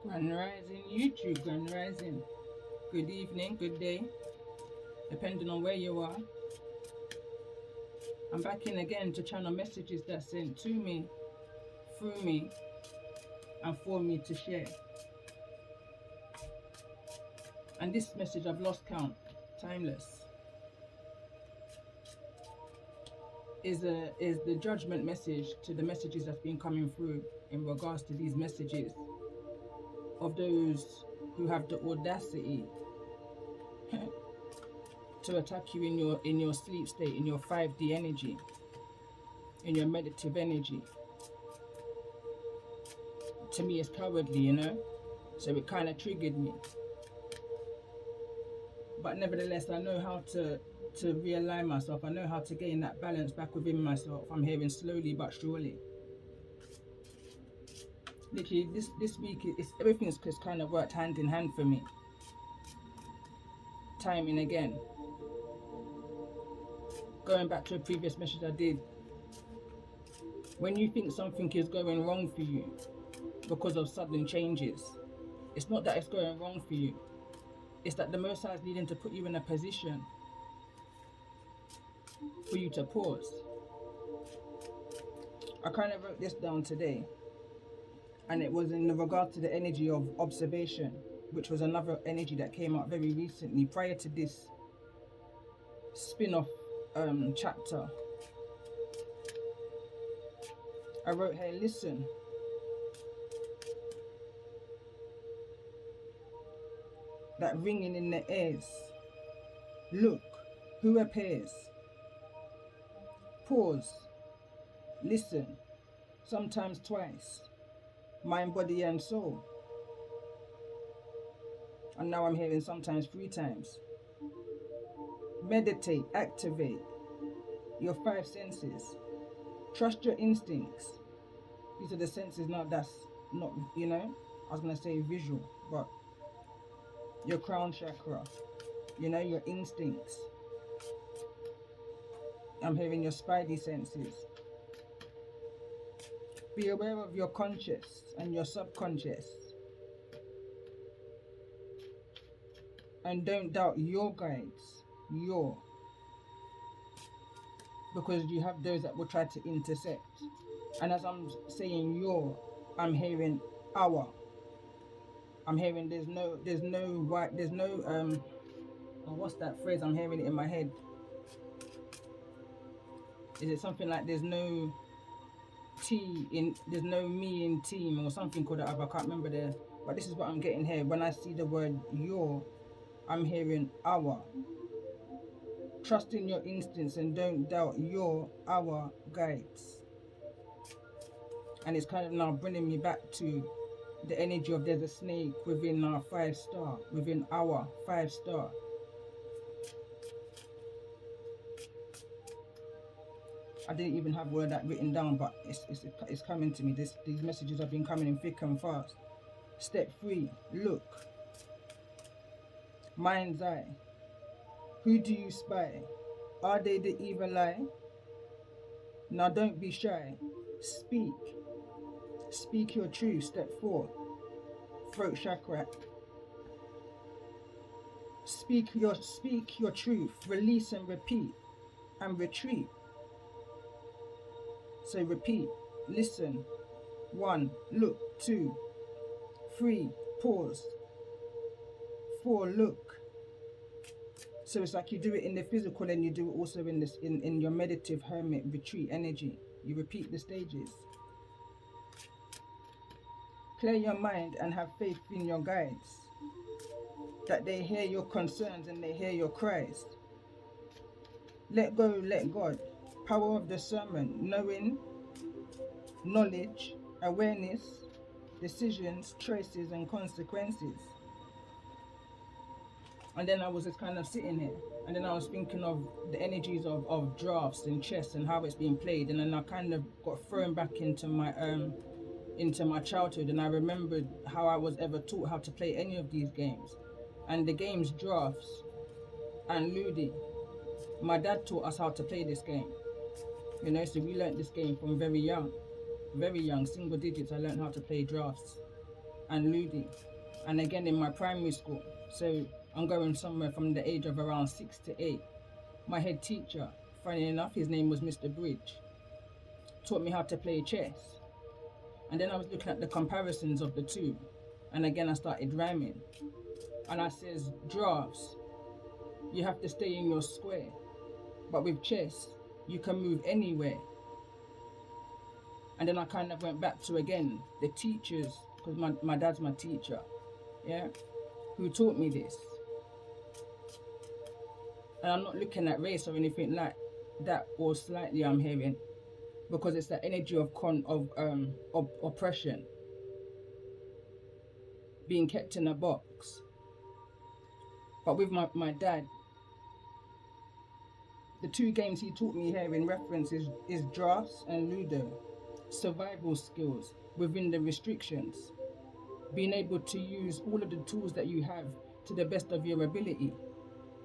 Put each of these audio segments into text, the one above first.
Grand Rising YouTube, Grand Rising. Good evening, good day, depending on where you are. I'm back in again to channel messages that's sent to me, through me, and for me to share. And this message I've lost count, timeless, is the judgment message to the messages that's been coming through in regards to these messages of those who have the audacity to attack you in your sleep state, in your 5D energy, in your meditative energy. To me, it's cowardly, you know, so it kind of triggered me. But nevertheless, I know how to realign myself. I know how to gain that balance back within myself. I'm hearing slowly but surely. Literally, this week, everything's just kind of worked hand in hand for me. Timing again. Going back to a previous message I did. When you think something is going wrong for you because of sudden changes, it's not that it's going wrong for you. It's that the Most High is needing to put you in a position for you to pause. I kind of wrote this down today, and it was in regard to the energy of observation, which was another energy that came out very recently prior to this spin-off chapter. I wrote here, listen. That ringing in the ears. Look, who appears? Pause. Listen. Sometimes twice. Mind, body, and soul. And now I'm hearing sometimes 3 times. Meditate, activate your 5 senses. Trust your instincts. These are the senses now that's not, you know, I was going to say visual, but your crown chakra, you know, your instincts. I'm hearing your spidey senses. Be aware of your conscious and your subconscious. And don't doubt your guides, because you have those that will try to intersect. And as I'm saying I'm hearing our. I'm hearing there's no what's that phrase? I'm hearing it in my head. Is it something like there's no me in team or something called that? I can't remember but this is what I'm getting here. When I see the word your, I'm hearing our. Trust in your instincts and don't doubt our guides. And it's kind of now bringing me back to the energy of there's a snake within our 5-star, within our 5-star. I didn't even have word that written down, but it's coming to me. These messages have been coming in thick and fast. Step 3, look. Mind's eye. Who do you spy? Are they the evil eye? Now don't be shy. Speak. Speak your truth. Step 4. Throat chakra. Speak your truth. Release and repeat. And retreat. So repeat. Listen. 1. Look. 2. 3. Pause. 4. Look. So it's like you do it in the physical and you do it also in your meditative hermit retreat energy. You repeat the stages. Clear your mind and have faith in your guides, that they hear your concerns and they hear your cries. Let go, let God. Power of discernment, knowing, knowledge, awareness, decisions, choices, and consequences. And then I was just kind of sitting here, and then I was thinking of the energies of drafts and chess and how it's being played, and then I kind of got thrown back into my childhood, and I remembered how I was ever taught how to play any of these games. And the games drafts and Ludi, my dad taught us how to play this game. You know, so we learnt this game from very young, single digits. I learned how to play drafts. and Ludi, and again in my primary school. So I'm going somewhere from the age of around 6 to 8. My head teacher, funny enough, his name was Mr. Bridge, taught me how to play chess. And then I was looking at the comparisons of the two. And again, I started rhyming. And I says, drafts, you have to stay in your square. But with chess, you can move anywhere. And then I kind of went back to, again, the teachers, because my dad's my teacher, yeah, who taught me this. And I'm not looking at race or anything like that, or slightly I'm hearing, because it's the energy of oppression, being kept in a box. But with my dad, the two games he taught me here in reference is drafts and Ludo. Survival skills within the restrictions. Being able to use all of the tools that you have to the best of your ability,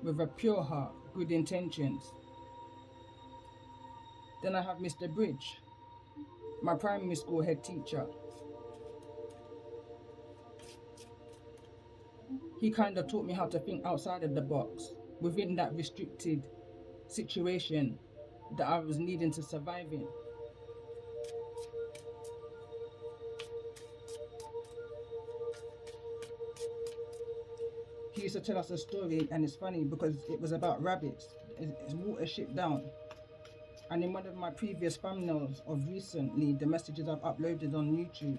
with a pure heart, good intentions. Then I have Mr. Bridge, my primary school head teacher. He kind of taught me how to think outside of the box, within that restricted situation that I was needing to survive in. He used to tell us a story, and it's funny because it was about rabbits. It's water shipped down. And in one of my previous thumbnails of recently, the messages I've uploaded on YouTube,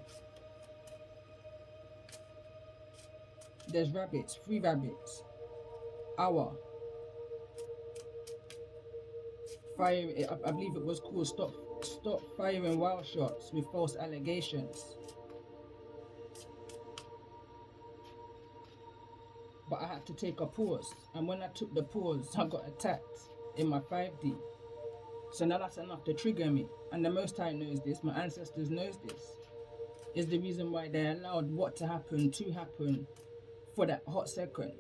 there's rabbits, 3 rabbits. Hour. Fire, I believe it was called Stop Firing Wild Shots with False Allegations. But I had to take a pause, and when I took the pause, I got attacked in my 5D. So now that's enough to trigger me. And the Most High knows this, my ancestors knows this. Is the reason why they allowed what to happen for that hot second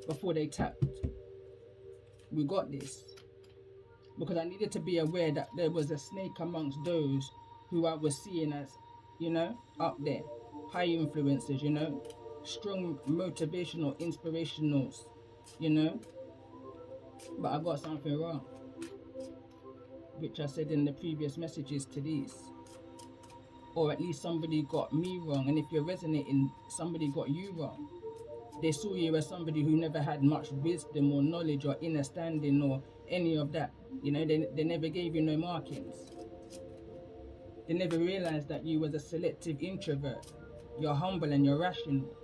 before they tapped. We got this. Because I needed to be aware that there was a snake amongst those who I was seeing as, up there. High influences, strong motivational, inspirationals, But I got something wrong, which I said in the previous messages to these. Or at least somebody got me wrong. And if you're resonating, somebody got you wrong. They saw you as somebody who never had much wisdom or knowledge or understanding or any of that. They never gave you no markings. They never realized that you was a selective introvert. You're humble and you're rational.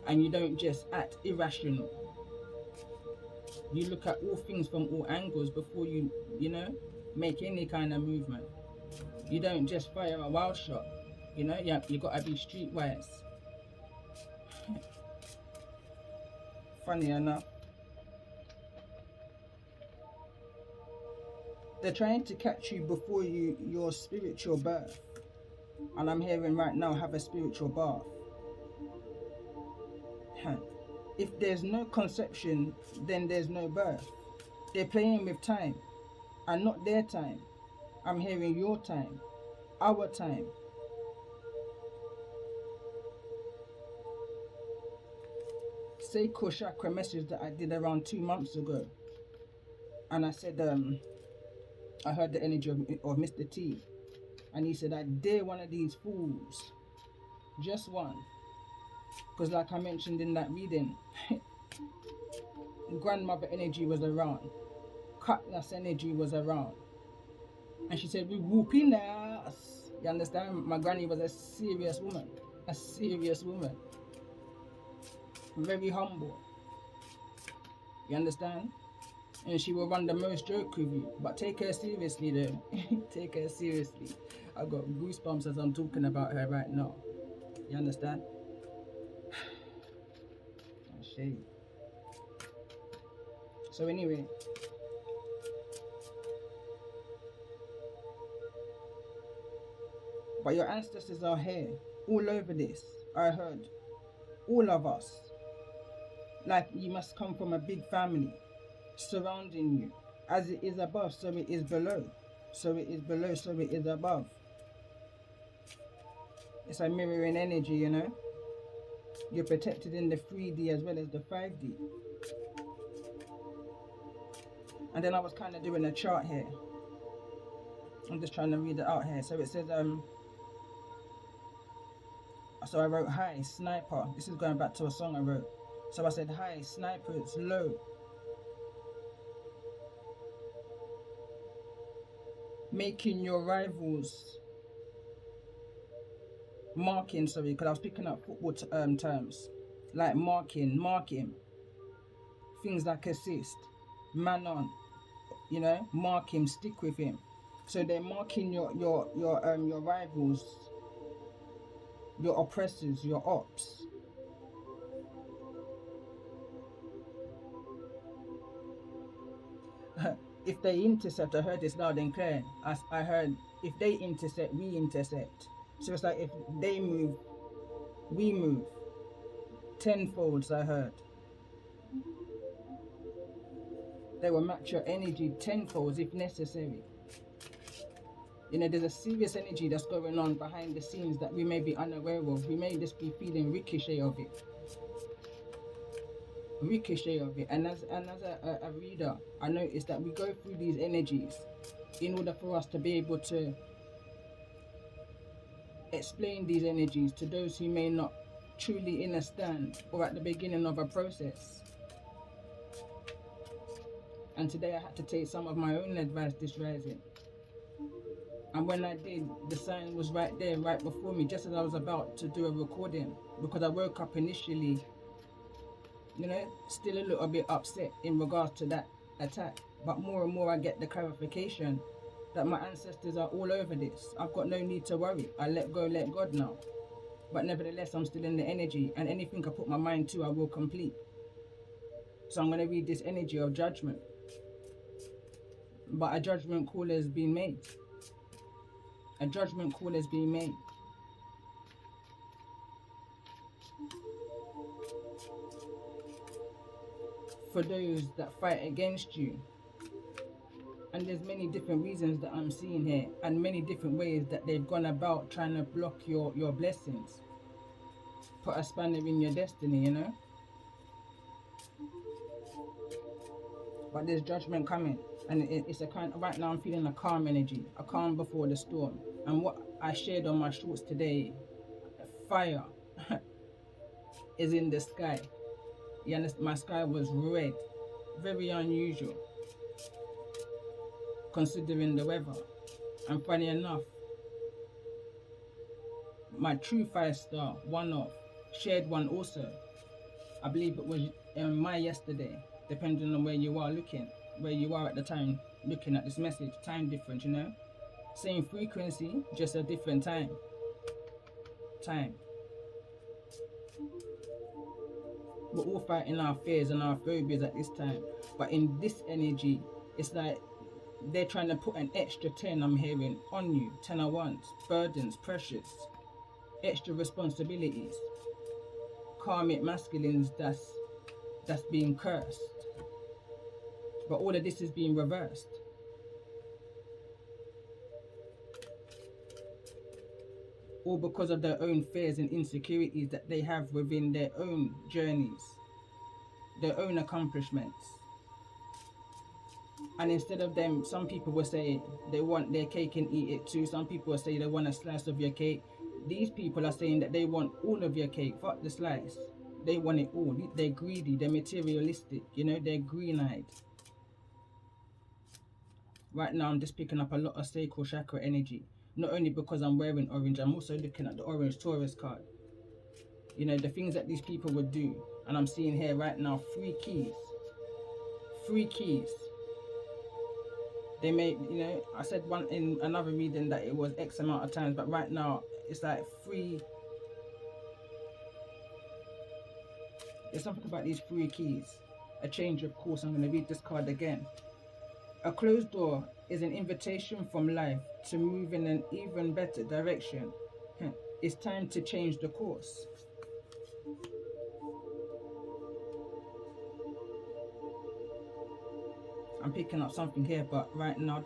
And you don't just act irrational. You look at all things from all angles before you, make any kind of movement. You don't just fire a wild shot. You got to be streetwise. Funny enough, they're trying to catch you before your spiritual birth. And I'm hearing right now, have a spiritual bath. If there's no conception, then there's no birth. They're playing with time, and not their time. I'm hearing your time, our time. Seiko chakra message that I did around 2 months ago. And I said, I heard the energy of Mr. T. And he said, I dare one of these fools. Just one. Because like I mentioned in that reading, grandmother energy was around. Cutlass energy was around. And she said, we whooping ass. You understand? My granny was a serious woman. A serious woman. Very humble. You understand? And she will run the most joke with you. But take her seriously though. Take her seriously. I got goosebumps as I'm talking about her right now. You understand? Shade. So anyway, but your ancestors are here, all over this. I heard, all of us. Like you must come from a big family, surrounding you. As it is above, so it is below. So it is below, so it is above. It's a mirroring energy, you know. You're protected in the 3D as well as the 5D. And then I was kind of doing a chart here. I'm just trying to read it out here. So it says, so I wrote, hi, sniper. This is going back to a song I wrote. So I said, hi, snipers, low. Making your rivals, marking, sorry, because I was picking up football terms. Like marking, things like assist, man on, you know, mark him, stick with him. So they're marking your rivals, your oppressors, your ops. If they intercept, I heard this loud and clear. I heard, if they intercept, we intercept. So it's like if they move, we move. Tenfolds, I heard. They will match your energy tenfolds if necessary. You know, there's a serious energy that's going on behind the scenes that we may be unaware of. We may just be feeling ricochet of it. And as a reader, I noticed that we go through these energies in order for us to be able to explain these energies to those who may not truly understand or at the beginning of a process. And today I had to take some of my own advice this rising. And when I did, the sign was right there, right before me, just as I was about to do a recording, because I woke up initially, you know, still a little bit upset in regards to that attack. But more and more I get the clarification that my ancestors are all over this. I've got no need to worry. I let go, let God now. But nevertheless, I'm still in the energy, and anything I put my mind to, I will complete. So I'm going to read this energy of judgment. But a judgment call has been made. A judgment call has been made. For those that fight against you. And there's many different reasons that I'm seeing here, and many different ways that they've gone about trying to block your blessings. Put a spanner in your destiny, you know. But there's judgment coming, and it's a kind of, right now I'm feeling a calm energy, a calm before the storm. And what I shared on my shorts today, fire is in the sky. You understand? My sky was red, very unusual considering the weather. And funny enough, my true 5-star, one off, shared one also. I believe it was my yesterday, depending on where you are looking, where you are at the time looking at this message. Time difference, you know. Same frequency, just a different time. We're all fighting our fears and our phobias at this time. But in this energy, it's like they're trying to put an extra 10, I'm hearing, on you. 10 of wands, burdens, pressures, extra responsibilities, karmic masculines that's being cursed. But all of this is being reversed. All because of their own fears and insecurities that they have within their own journeys, their own accomplishments. And instead of them, some people will say they want their cake and eat it too. Some people will say they want a slice of your cake. These people are saying that they want all of your cake, fuck the slice. They want it all. They're greedy, they're materialistic, you know, they're green-eyed. Right now I'm just picking up a lot of sacral chakra energy. Not only because I'm wearing orange, I'm also looking at the orange Taurus card. You know, the things that these people would do. And I'm seeing here right now 3 keys. 3 keys. They may, you know, I said one in another reading that it was X amount of times, but right now it's like 3. There's something about these 3 keys. A change of course. I'm going to read this card again. A closed door is an invitation from life to move in an even better direction. It's time to change the course. I'm picking up something here, but right now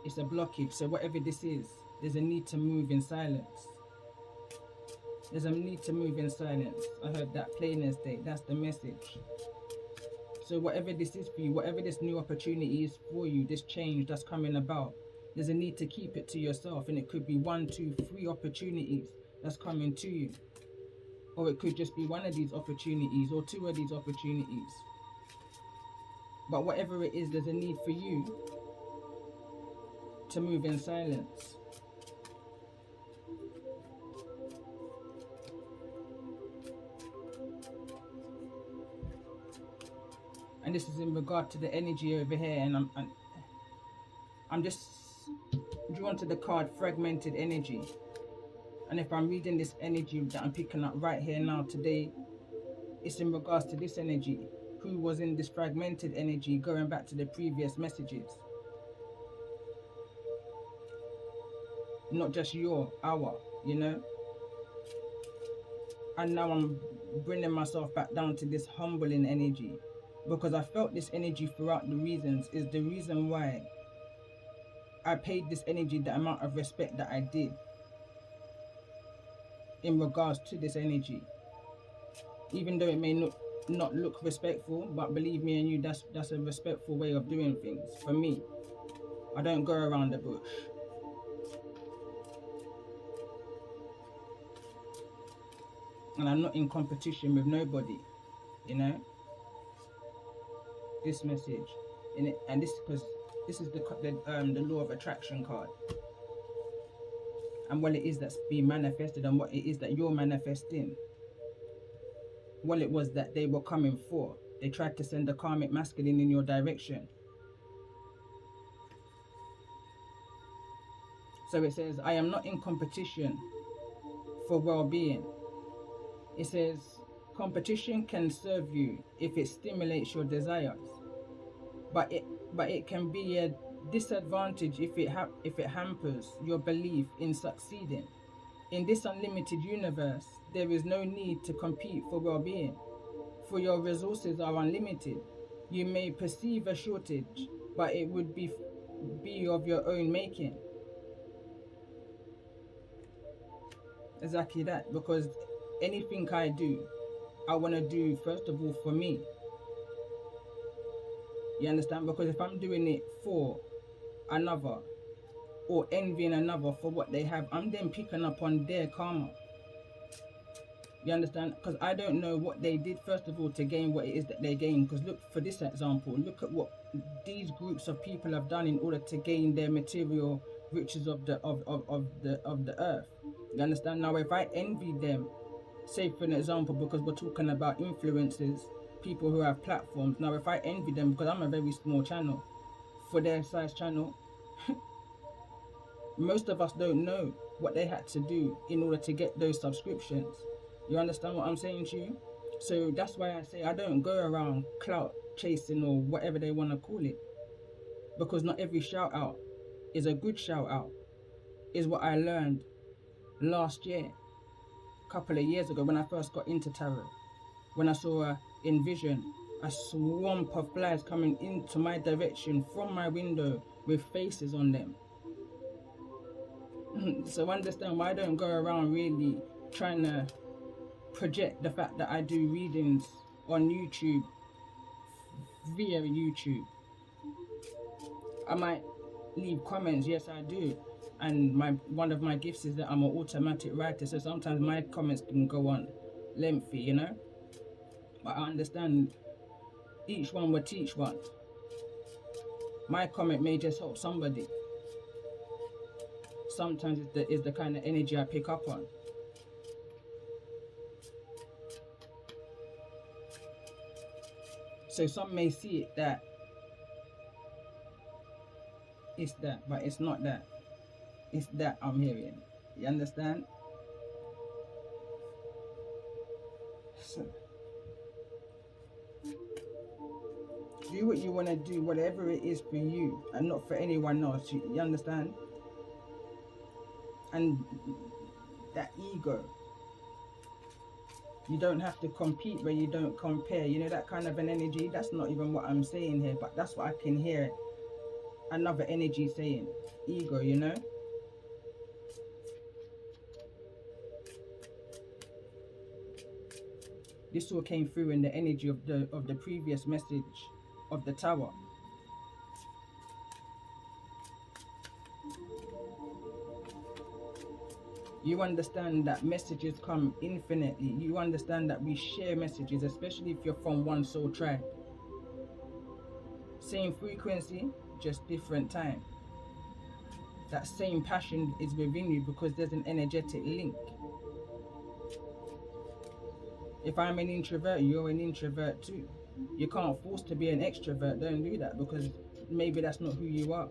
it's a blockage. So whatever this is, there's a need to move in silence. There's a need to move in silence. I heard that plain as day. That's the message. So whatever this is for you, whatever this new opportunity is for you, this change that's coming about, there's a need to keep it to yourself. And it could be 1, 2, 3 opportunities that's coming to you. Or it could just be one of these opportunities or 2 of these opportunities. But whatever it is, there's a need for you to move in silence. And this is in regard to the energy over here, and I'm just drawn to the card fragmented energy. And if I'm reading this energy that I'm picking up right here now today, it's in regards to this energy. Who was in this fragmented energy going back to the previous messages? Not just our, you know? And now I'm bringing myself back down to this humbling energy, because I felt this energy throughout the reasons is the reason why I paid this energy the amount of respect that I did in regards to this energy. Even though it may not look respectful, but believe me and you, that's a respectful way of doing things for me. I don't go around the bush. And I'm not in competition with nobody, you know? This message, and this, because this is the law of attraction card, and what it is that's being manifested, and what it is that you're manifesting. What it was that they were coming for. They tried to send the karmic masculine in your direction. So it says, I am not in competition for well-being. It says, competition can serve you if it stimulates your desires, but it can be a disadvantage if it hampers your belief in succeeding. In this unlimited universe, there is no need to compete for well-being, for your resources are unlimited. You may perceive a shortage, but it would be of your own making. Exactly that, because anything I do, I want to do first of all for me. You understand? Because if I'm doing it for another or envying another for what they have, I'm then picking up on their karma. You understand? Because I don't know what they did first of all to gain what it is that they gain. Because look, for this example, look at what these groups of people have done in order to gain their material riches of the earth. You understand? Now, if I envy them, say for an example, because we're talking about influencers, people who have platforms. Now, if I envy them, because I'm a very small channel, for their size channel, most of us don't know what they had to do in order to get those subscriptions. You understand what I'm saying to you? So that's why I say I don't go around clout chasing or whatever they want to call it, because not every shout out is a good shout out, is what I learned last year, a couple of years ago, when I first got into tarot. When I saw in vision a swamp of flies coming into my direction from my window with faces on them. So understand why I don't go around really trying to project the fact that I do readings on YouTube, via YouTube. I might leave comments, yes I do. And one of my gifts is that I'm an automatic writer, so sometimes my comments can go on lengthy, you know? But I understand each one will teach one. My comment may just help somebody. Sometimes it's the kind of energy I pick up on. So some may see it that it's that, but it's not that. It's that I'm hearing. You understand? So do what you want to do, whatever it is for you, and not for anyone else. You understand? And that ego, you don't have to compete where you don't compare. You know, that kind of an energy. That's not even what I'm saying here, but that's what I can hear another energy saying. Ego, you know? This all came through in the energy of the previous message of the Tower. You understand that messages come infinitely. You understand that we share messages, especially if you're from one soul tribe. Same frequency, just different time. That same passion is within you because there's an energetic link. If I'm an introvert, you're an introvert too. You can't force to be an extrovert. Don't do that, because maybe that's not who you are.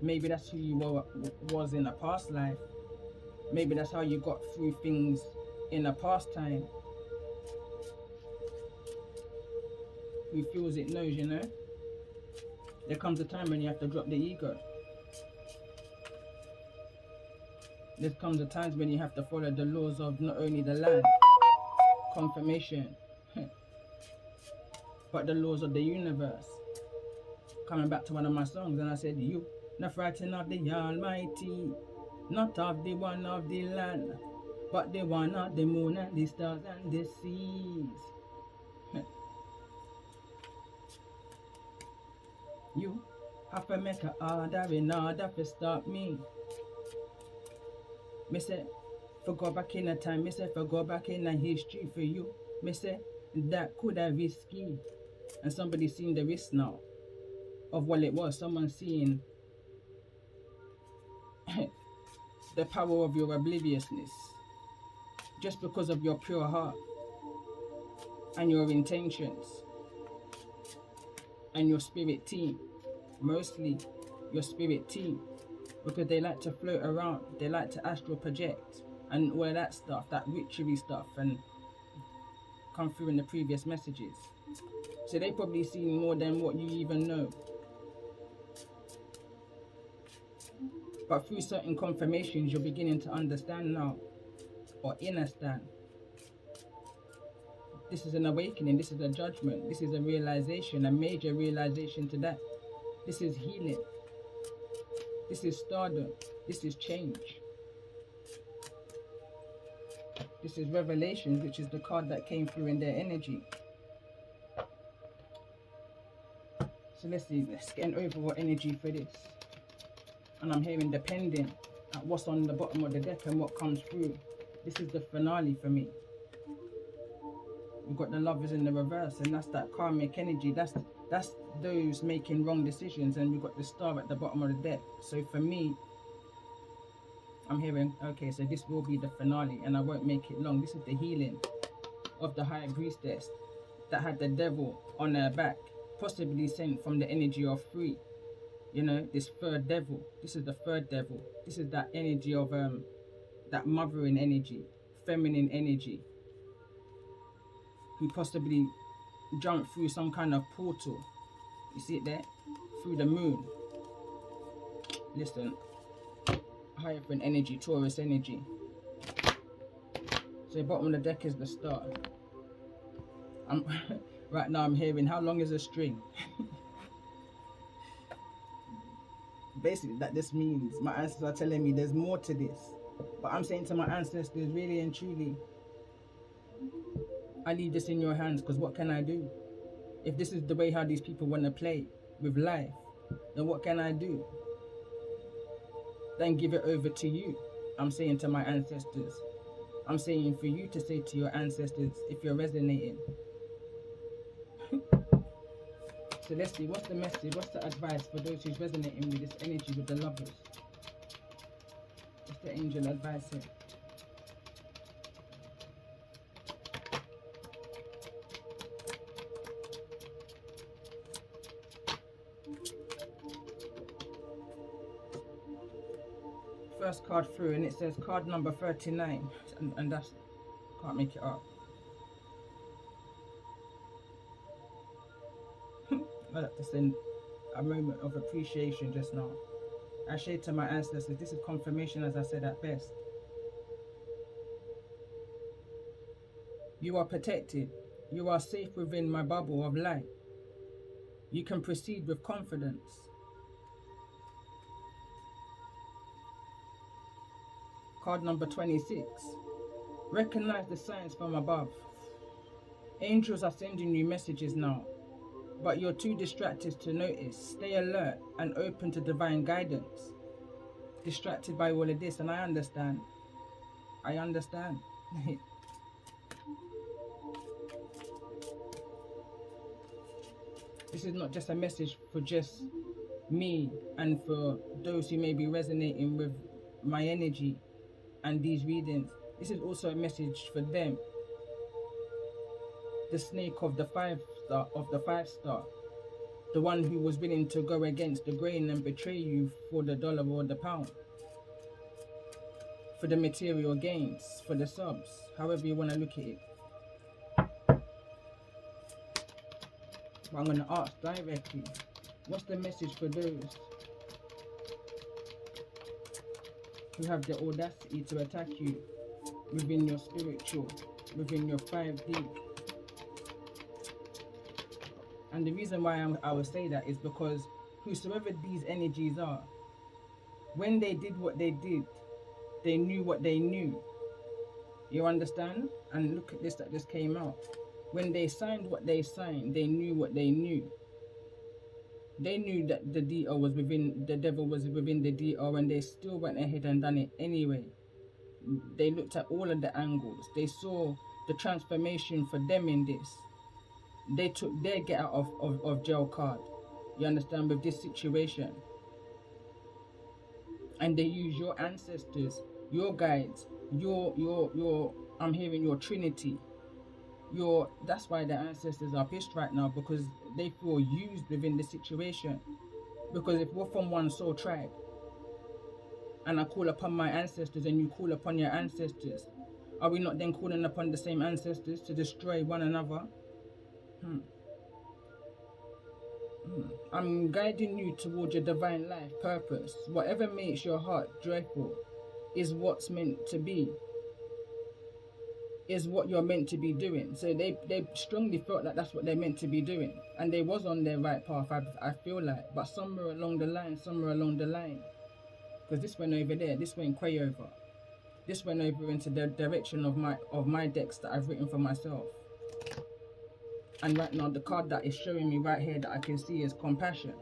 Maybe that's who you was in a past life. Maybe that's how you got through things in a past time. Who feels it knows, you know? There comes a time when you have to drop the ego. There comes a time when you have to follow the laws of not only the land, confirmation, but the laws of the universe. Coming back to one of my songs, and I said, you not frightened of the Almighty, not of the one of the land, but the one of the moon and the stars and the seas. You have to make an order in order to stop me. Me say, for go back in a time, me say, for go back in a history for you. Me say, that could have risky. And somebody seen the risk now of what it was. Someone seeing the power of your obliviousness just because of your pure heart and your intentions and your spirit team. Mostly your spirit team, because they like to float around, they like to astral project and all of that stuff, that witchery stuff, and come through in the previous messages. So they probably seen more than what you even know. But through certain confirmations, you're beginning to understand now, or understand. This is an awakening, this is a judgment, this is a realization, a major realization to that. This is healing. This is stardom. This is change. This is Revelation, which is the card that came through in their energy. So let's see, let's get an overall energy for this. And I'm hearing depending at what's on the bottom of the deck and what comes through. This is the finale for me. We've got the Lovers in the reverse, and that's that karmic energy. That's those making wrong decisions, and we've got the Star at the bottom of the deck. So for me, I'm hearing, okay, so this will be the finale, and I won't make it long. This is the healing of the Highpriestess that had the devil on her back, possibly sent from the energy of 3. You know, this third devil. This is the third devil. This is that energy of that mothering energy, feminine energy, who possibly jumped through some kind of portal. You see it there? Through the moon. Listen, Hierophant energy, Taurus energy. So bottom of the deck is the Star. Right now I'm hearing, how long is a string? Basically, that this means my ancestors are telling me there's more to this. But I'm saying to my ancestors, really and truly, I leave this in your hands, because what can I do? If this is the way how these people want to play with life, then what can I do? Then give it over to you. I'm saying to my ancestors. I'm saying for you to say to your ancestors if you're resonating. So let's see, what's the message, what's the advice for those who's resonating with this energy with the Lovers? What's the angel advice here? First card through, and it says card number 39, and that's, can't make it up. I like to send a moment of appreciation just now. I say to my ancestors, this is confirmation, as I said at best. You are protected. You are safe within my bubble of light. You can proceed with confidence. Card number 26. Recognize the signs from above. Angels are sending you messages now, but you're too distracted to notice. Stay alert and open to divine guidance. Distracted by all of this, and I understand. I understand. This is not just a message for just me and for those who may be resonating with my energy and these readings. This is also a message for them. The snake of the five star, the one who was willing to go against the grain and betray you for the dollar or the pound, for the material gains, for the subs, however you want to look at it. But I'm going to ask directly, what's the message for those who have the audacity to attack you within your spiritual, within your 5D? And the reason why I would say that is because whosoever these energies are, when they did what they did, they knew what they knew. You understand? And look at this that just came out. When they signed what they signed, they knew what they knew. They knew that the DO was within, the devil was within the DO, and they still went ahead and done it anyway. They looked at all of the angles. They saw the transformation for them in this. They took their get out of jail card, you understand, with this situation. And they use your ancestors, your guides, your I'm hearing your trinity. That's why the ancestors are pissed right now, because they feel used within the situation. Because if we're from one soul tribe, and I call upon my ancestors and you call upon your ancestors, are we not then calling upon the same ancestors to destroy one another? I'm guiding you towards your divine life purpose. Whatever makes your heart joyful is what's meant to be, is what you're meant to be doing. So they strongly felt that that's what they're meant to be doing, and they was on their right path, I feel like. But somewhere along the line, because this went over there, this went way over, this went over into the direction of my decks that I've written for myself. And right now, the card that is showing me right here that I can see is compassion.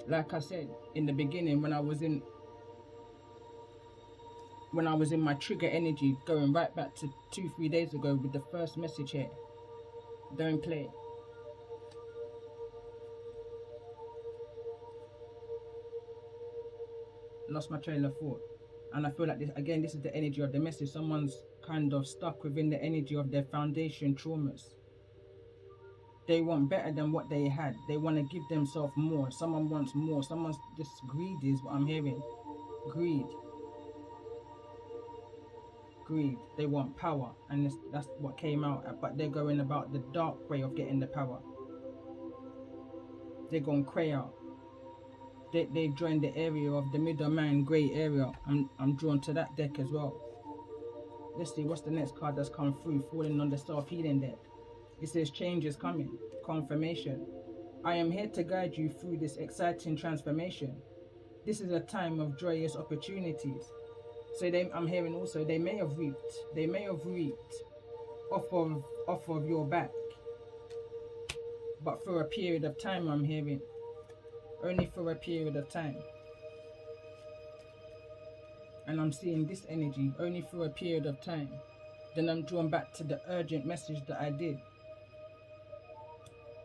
Like I said in the beginning, when I was in my trigger energy, going right back to 2-3 days ago with the first message here. Don't play. Lost my train of thought. And I feel like this is the energy of the message. Someone's kind of stuck within the energy of their foundation traumas. They want better than what they had. They want to give themselves more. Someone wants more. Someone's just greedy is what I'm hearing. Greed. They want power, and that's what came out. But they're going about the dark way of getting the power. They're going cray out. They joined the area of the middleman grey area. I'm drawn to that deck as well. Let's see what's the next card that's come through, falling on the self-healing deck. It says change is coming, confirmation. I am here to guide you through this exciting transformation. This is a time of joyous opportunities. So I'm hearing also they may have reaped off of your back. But for a period of time, I'm hearing. Only for a period of time. And I'm seeing this energy only for a period of time. Then I'm drawn back to the urgent message that I did.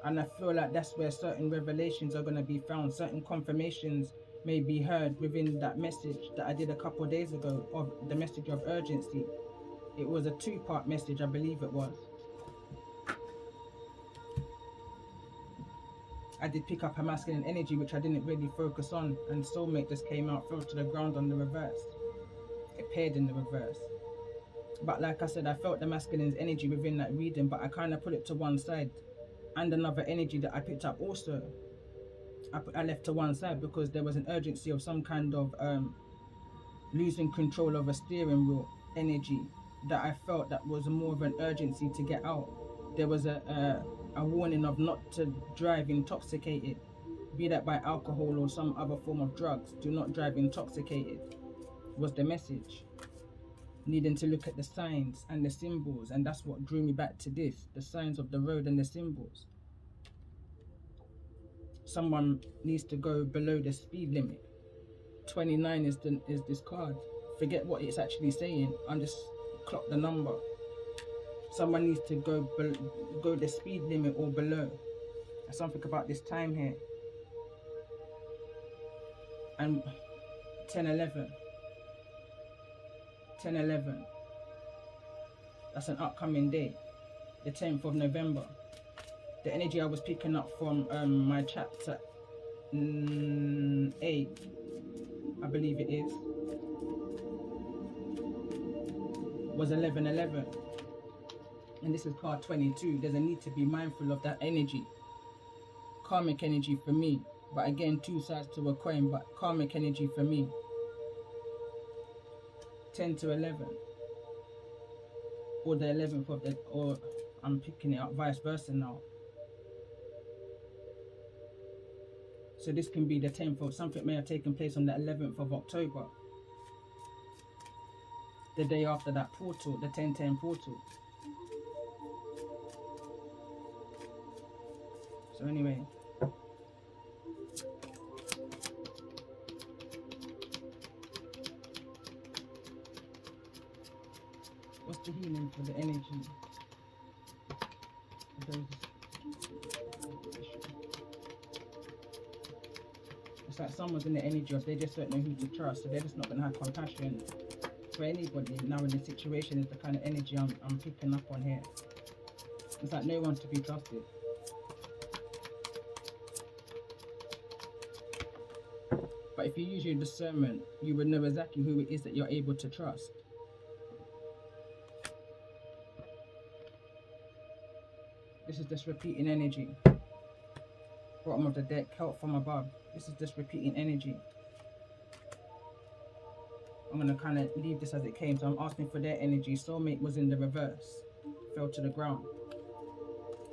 And I feel like that's where certain revelations are going to be found. Certain confirmations may be heard within that message that I did a couple of days ago, of the message of urgency. It was a 2-part message, I believe it was. I did pick up a masculine energy, which I didn't really focus on, and soulmate just came out, fell to the ground on the reverse. It paired in the reverse. But like I said, I felt the masculine's energy within that reading, but I kind of put it to one side. And another energy that I picked up also, I left to one side because there was an urgency of some kind of losing control of a steering wheel energy that I felt that was more of an urgency to get out. There was a warning of not to drive intoxicated, be that by alcohol or some other form of drugs. Do not drive intoxicated was the message. needing to look at the signs and the symbols, and that's what drew me back to this, the signs of the road and the symbols. Someone needs to go below the speed limit. 29 is this card. Forget what it's actually saying. I'm just clock the number. Someone needs to go the speed limit or below. There's something about this time here. And 10-11. 10-11. That's an upcoming day. The 10th of November. The energy I was picking up from my chapter 8, I believe it is, was 11-11. And this is card 22. There's a need to be mindful of that energy. Karmic energy for me. But again, two sides to a coin, but karmic energy for me. 10-11. Or the 11th of the, or I'm picking it up vice versa now. So this can be the 10th of, something may have taken place on the 11th of October. The day after that portal, the 10-10 portal. So anyway. What's the healing for the energy of those? It's like someone's in the energy of they just don't know who to trust, so they're just not going to have compassion for anybody. Now in this situation is the kind of energy I'm picking up on here. It's like no one's to be trusted. But if you use your discernment, you would know exactly who it is that you're able to trust. This is just repeating energy. Bottom of the deck, help from above. This is just repeating energy. I'm going to kind of leave this as it came. So I'm asking for their energy. Soulmate was in the reverse. Fell to the ground.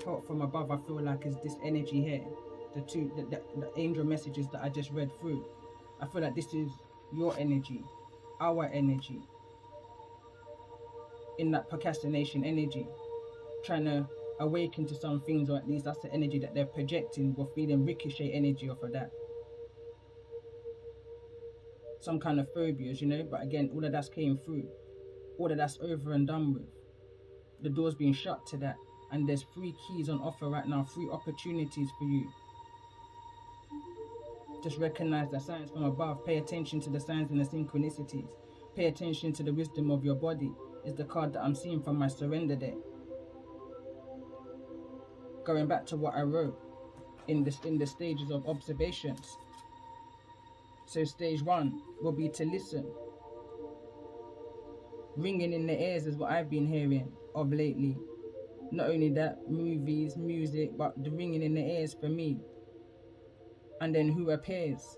Help from above, I feel like, is this energy here. The angel messages that I just read through. I feel like this is your energy. Our energy. In that procrastination energy. Trying to awaken to some things, or at least that's the energy that they're projecting. We're feeling ricochet energy off of that. Some kind of phobias, you know, but again, all of that's came through. All of that's over and done with. The door's being shut to that, and there's 3 keys on offer right now, 3 opportunities for you. Just recognize the signs from above. Pay attention to the signs and the synchronicities. Pay attention to the wisdom of your body. Is the card that I'm seeing from my surrender deck. Going back to what I wrote in the stages of observations. So stage 1 will be to listen. Ringing in the ears is what I've been hearing of lately. Not only that, movies, music, but the ringing in the ears for me. And then who appears.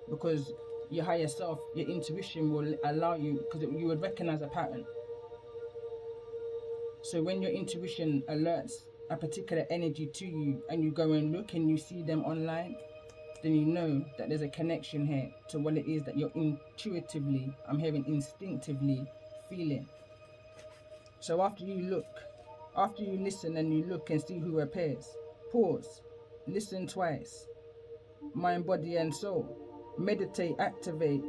Because your higher self, your intuition will allow you, because you would recognize a pattern. So when your intuition alerts a particular energy to you and you go and look and you see them online, then you know that there's a connection here to what it is that you're intuitively, I'm hearing instinctively feeling. So after you listen and you look and see who appears, pause, listen twice, mind, body and soul, meditate, activate,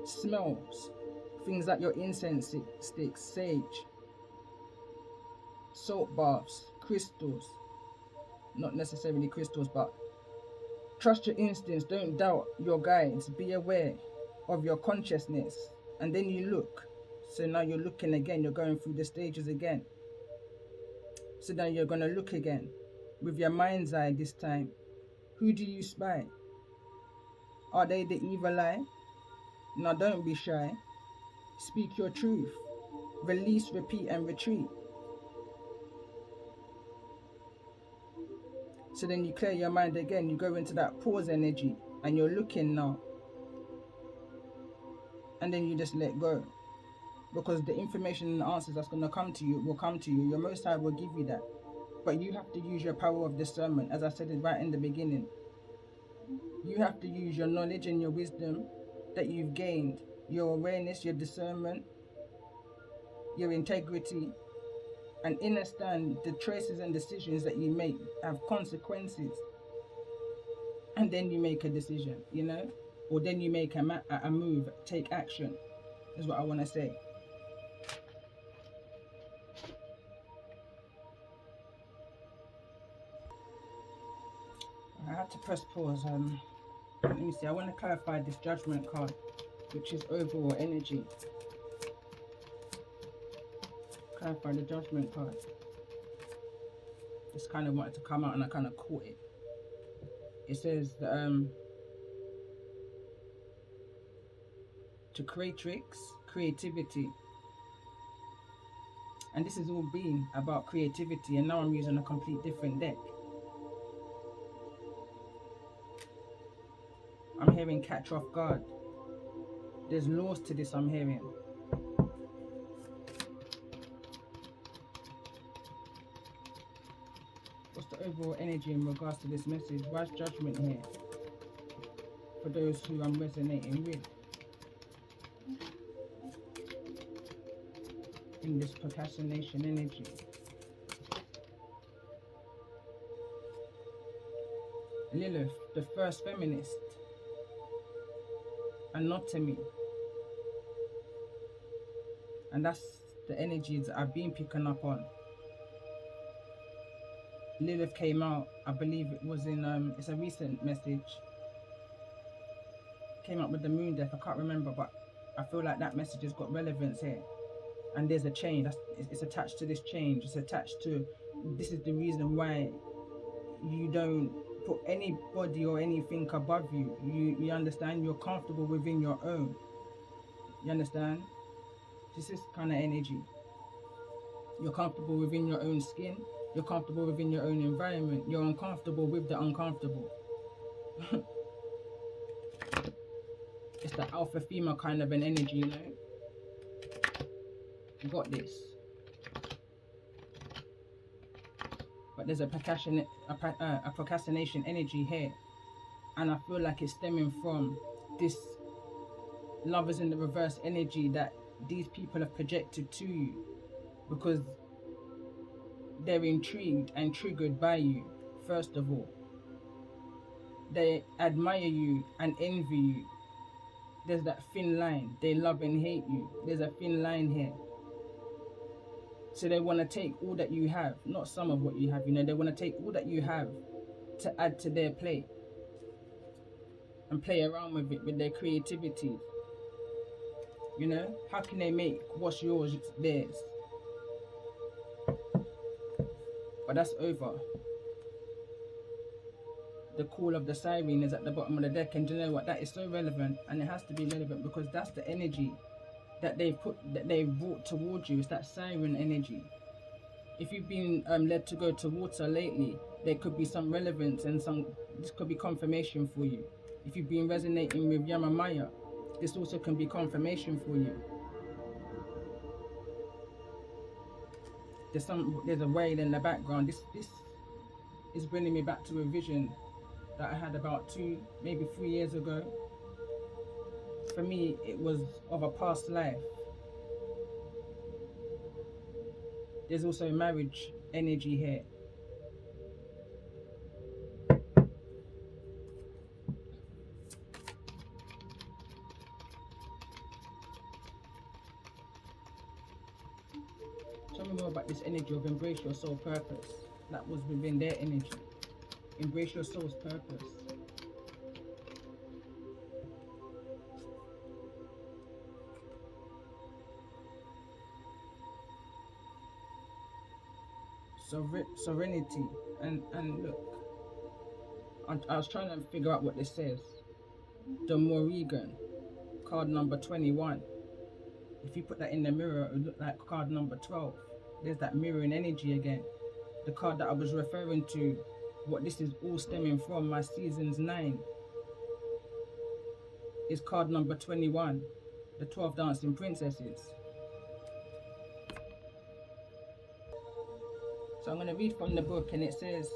smells, things like your incense sticks, sage, salt baths, crystals, not necessarily crystals, but trust your instincts, don't doubt your guides, be aware of your consciousness, and then you look. So now you're looking again, you're going through the stages again. So now you're going to look again, with your mind's eye this time. Who do you spy? Are they the evil eye? Now don't be shy, speak your truth, release, repeat and retreat. So then you clear your mind again, you go into that pause energy and you're looking now. And then you just let go. Because the information and the answers that's going to come to you will come to you. Your Most High will give you that. But you have to use your power of discernment, as I said it right in the beginning. You have to use your knowledge and your wisdom that you've gained, your awareness, your discernment, your integrity, and understand the choices and decisions that you make have consequences. And then you make a decision, you know, or then you make a move, take action, is what I want to say. I had to press pause. Let me see. I want to clarify this judgment card, which is overall energy. Clarify the judgment card. Just kind of wanted to come out and I kind of caught it. It says that, to creatrix, creativity. And this has all been about creativity, and now I'm using a complete different deck. I'm hearing catch off guard. There's laws to this, I'm hearing. What's the overall energy in regards to this message? Why's judgment here? For those who I'm resonating with. In this procrastination energy. Lilith, the first feminist. Anatomy. And that's the energies I've been picking up on. Lilith came out, I believe it was in, it's a recent message. Came up with the moon deck, I can't remember, but I feel like that message has got relevance here. And there's a change, it's attached to this change, it's attached to, this is the reason why you don't put anybody or anything above you. You understand? You're comfortable within your own. You understand? This is kind of energy. You're comfortable within your own skin. You're comfortable within your own environment. You're uncomfortable with the uncomfortable. It's the alpha female kind of an energy, you know? You got this. But there's a procrastination energy here. And I feel like it's stemming from this lovers in the reverse energy that these people have projected to you. Because they're intrigued and triggered by you, first of all. They admire you and envy you. There's that thin line. They love and hate you. There's a thin line here. So they want to take all that you have, not some of what you have, you know, they want to take all that you have to add to their plate and play around with it, with their creativity. You know, how can they make what's yours theirs? But that's over. The call of the siren is at the bottom of the deck, and you know what? That is so relevant, and it has to be relevant because that's the energy that they've brought towards you. It's that siren energy. If you've been led to go to water lately, there could be some relevance and this could be confirmation for you. If you've been resonating with Yamamaya, this also can be confirmation for you. There's a whale in the background. This is bringing me back to a vision that I had about 2, maybe 3 years ago. For me, it was of a past life. There's also marriage energy here. Tell me more about this energy of embrace your soul purpose. That was within their energy. Embrace your soul's purpose. Serenity. And look, I was trying to figure out what this says. The Morrigan, card number 21. If you put that in the mirror, it would look like card number 12. There's that mirroring energy again. The card that I was referring to, what this is all stemming from, my seasons 9, is card number 21, the 12 dancing princesses. So I'm going to read from the book, and it says,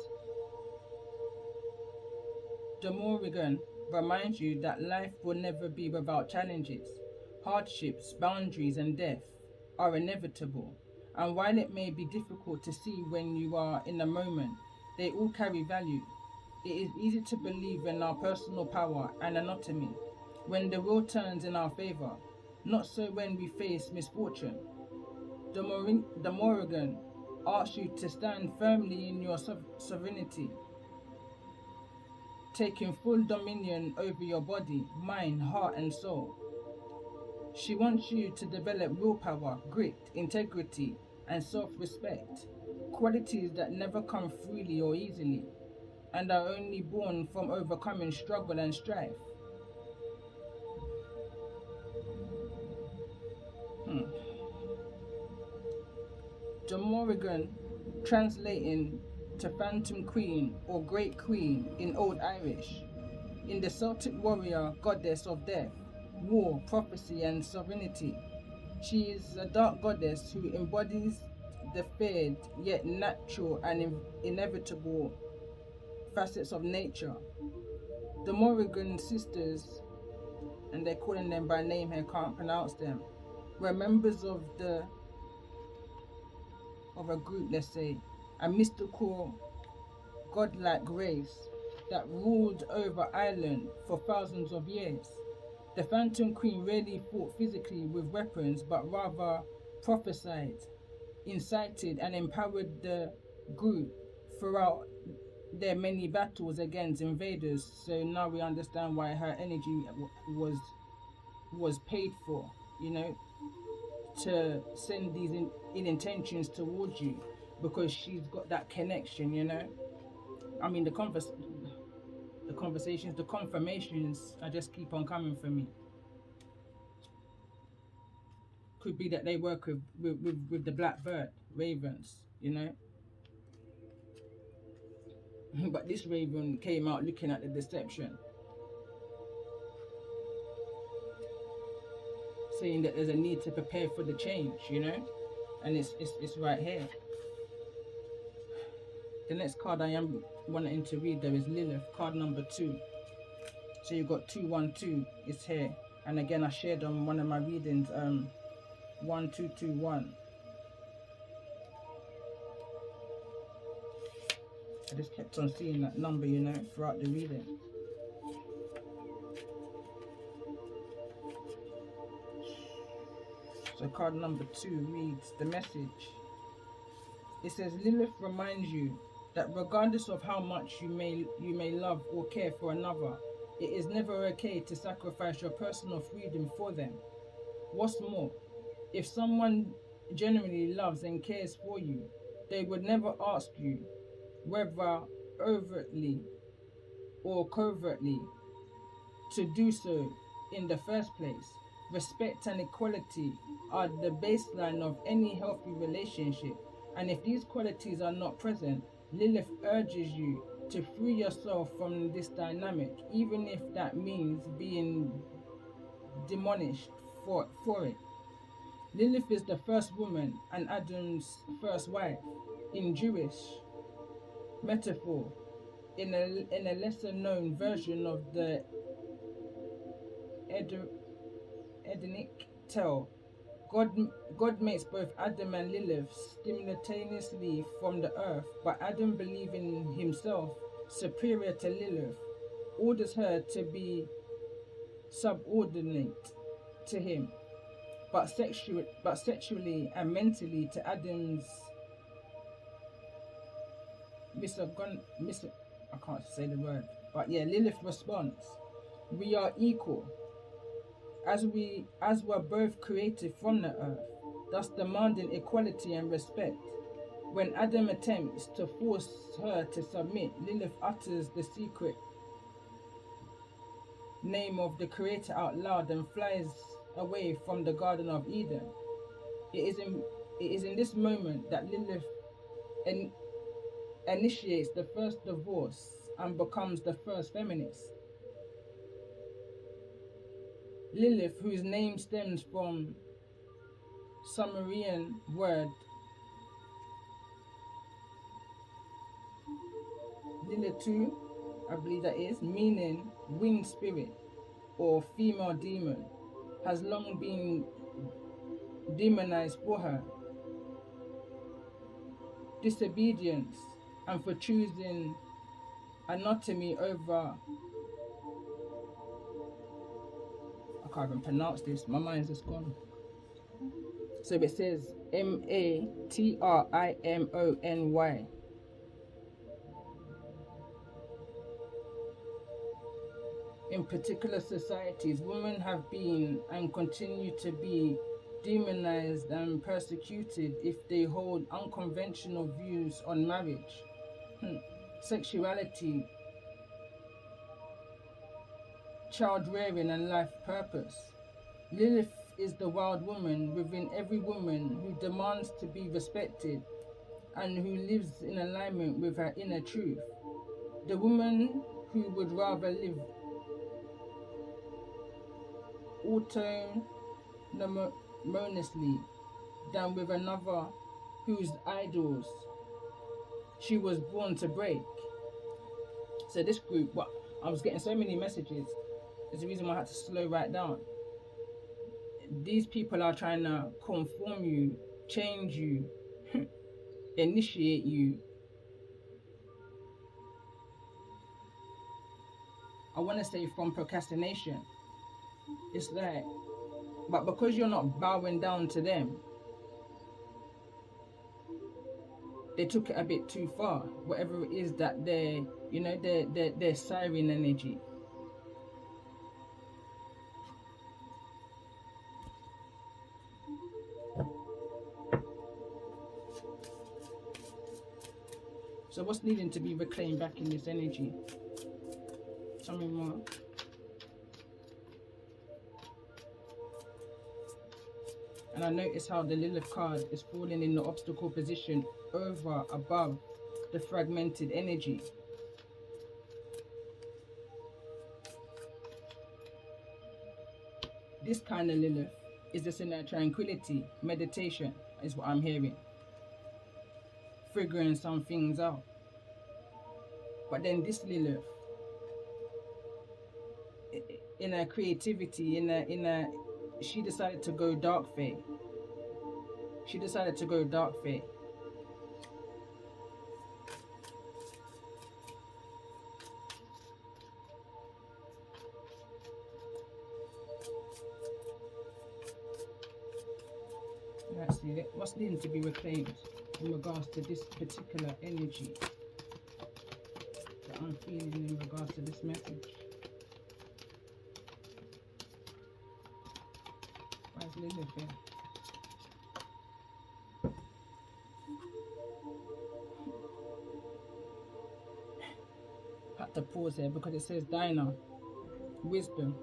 De Morrigan reminds you that life will never be without challenges, hardships, boundaries, and death are inevitable, and while it may be difficult to see when you are in the moment, they all carry value. It is easy to believe in our personal power and anatomy when the world turns in our favor, not so when we face misfortune. The Morrigan asks you to stand firmly in your sovereignty, taking full dominion over your body, mind, heart, and soul. She wants you to develop willpower, grit, integrity, and self-respect, qualities that never come freely or easily, and are only born from overcoming struggle and strife. De Morrigan, translating to Phantom Queen or Great Queen in Old Irish, in the Celtic warrior goddess of death, war, prophecy, and sovereignty. She is a dark goddess who embodies the feared yet natural and inevitable facets of nature. The Morrigan sisters, and they're calling them by name here, can't pronounce them, were members of a group, let's say, a mystical godlike race that ruled over Ireland for thousands of years. The Phantom Queen rarely fought physically with weapons, but rather prophesied, incited, and empowered the group throughout their many battles against invaders. So now we understand why her energy was paid for, to send these in intentions towards you, because she's got that connection. I mean, the conversations, the confirmations, I just keep on coming for me. Could be that they work with the black bird, ravens, But this raven came out looking at the deception, saying that there's a need to prepare for the change, and it's right here. The next card I am wanting to read there is Lilith, card number 2. So you've got 212, it's here. And again, I shared on one of my readings, 1221. I just kept on seeing that number, throughout the reading. So card number 2 reads the message. It says, Lilith reminds you that regardless of how much you may love or care for another, it is never okay to sacrifice your personal freedom for them. What's more, if someone genuinely loves and cares for you, they would never ask you, whether overtly or covertly, to do so in the first place. Respect and equality are the baseline of any healthy relationship, and if these qualities are not present, Lilith urges you to free yourself from this dynamic, even if that means being demolished for it. Lilith is the first woman and Adam's first wife. In Jewish metaphor, in a lesser known version of the Edenic tale, God makes both Adam and Lilith simultaneously from the earth, but Adam, believing himself superior to Lilith, orders her to be subordinate to him, but sexually and mentally to Adam's I can't say the word, but yeah, Lilith responds, "We are equal, as we're both created from the earth, thus demanding equality and respect." When Adam attempts to force her to submit, Lilith utters the secret name of the Creator out loud and flies away from the Garden of Eden. It is in this moment that Lilith initiates the first divorce and becomes the first feminist. Lilith, whose name stems from Sumerian word Lilitu, I believe that is, meaning winged spirit or female demon, has long been demonized for her disobedience and for choosing anatomy over, I can't even pronounce this, my mind's just gone. So it says Matrimony. In particular societies, women have been and continue to be demonized and persecuted if they hold unconventional views on marriage, sexuality, child rearing, and life purpose. Lilith is the wild woman within every woman who demands to be respected and who lives in alignment with her inner truth. The woman who would rather live autonomously than with another whose idols she was born to break. So this group, what I was getting so many messages, is the reason why I had to slow right down. These people are trying to conform you, change you, initiate you. I want to say from procrastination. It's like, but because you're not bowing down to them, they took it a bit too far. Whatever it is that they're, their siren energy. So what's needing to be reclaimed back in this energy? Tell me more. And I notice how the Lilith card is falling in the obstacle position over, above the fragmented energy. This kind of Lilith is just in that tranquility, meditation, is what I'm hearing. Figuring some things out. But then this Lilith, in her creativity, she decided to go dark fae. She decided to go dark fae. Let's see, what's needing to be reclaimed in regards to this particular energy that I'm feeling in regards to this message? Why is Lilith here? Had to pause here because it says Dinah, wisdom.